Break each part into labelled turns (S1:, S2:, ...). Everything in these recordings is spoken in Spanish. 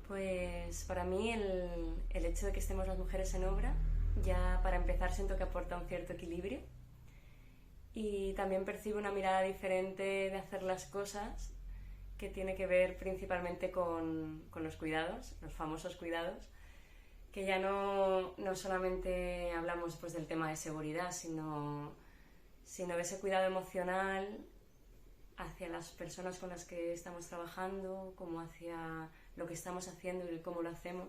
S1: Pues para mí el hecho de que estemos las mujeres en obra, ya para empezar siento que aporta un cierto equilibrio y también percibo una mirada diferente de hacer las cosas que tiene que ver principalmente con los cuidados, los famosos cuidados, que ya no solamente hablamos pues, del tema de seguridad, sino de ese cuidado emocional hacia las personas con las que estamos trabajando, como hacia lo que estamos haciendo y cómo lo hacemos.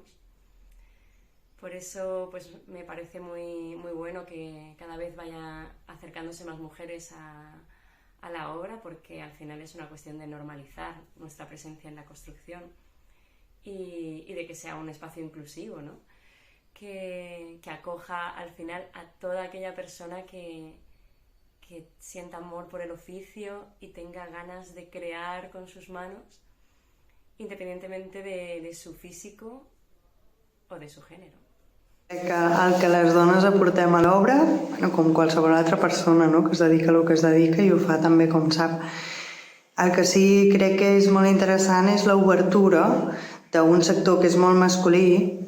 S1: Por eso pues, me parece muy bueno que cada vez vaya acercándose más mujeres a la obra, porque al final es una cuestión de normalizar nuestra presencia en la construcción y de que sea un espacio inclusivo, ¿no? Que acoja al final a toda aquella persona que sienta amor por el oficio y tenga ganas de crear con sus manos, independientemente de su físico o de su género.
S2: El que les dones aportem a l'obra, bueno, com qualsevol altra persona, no?, que es dedica al que es dedica i ho fa també com sap. El que sí crec que és molt interessant és l'obertura d'un sector que és molt masculí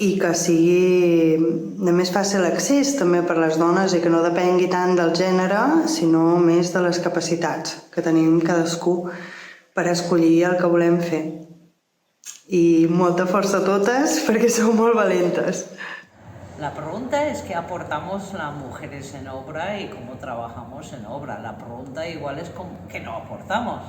S2: i que sigui de més fàcil accés també per les dones i que no depengui tant del gènere, sinó més de les capacitats que tenim cadascú per escollir el que volem fer. Y molta força a totes perquè sou molt valentes.
S3: La pregunta es qué aportamos las mujeres en obra y cómo trabajamos en obra. La pregunta igual es qué no aportamos.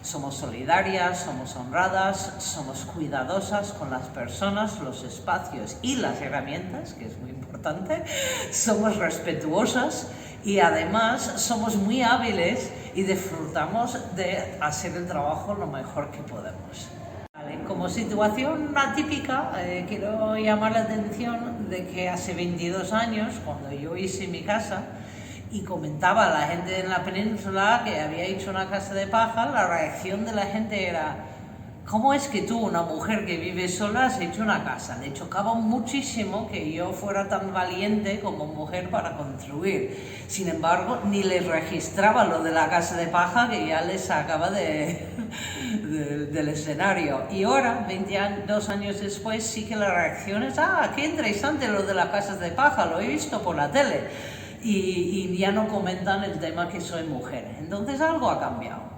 S3: Somos solidarias, somos honradas, somos cuidadosas con las personas, los espacios y las herramientas, que es muy importante. Somos respetuosas y además somos muy hábiles y disfrutamos de hacer el trabajo lo mejor que podemos. Como situación atípica, quiero llamar la atención de que hace 22 años, cuando yo hice mi casa y comentaba a la gente en la península que había hecho una casa de paja, la reacción de la gente era: ¿cómo es que tú, una mujer que vive sola, has hecho una casa? Le chocaba muchísimo que yo fuera tan valiente como mujer para construir. Sin embargo, ni les registraba lo de la casa de paja, que ya les sacaba del escenario. Y ahora, 22 años después, sí que la reacción es: ¡ah, qué interesante lo de las casas de paja! Lo he visto por la tele. Y ya no comentan el tema que soy mujer. Entonces algo ha cambiado.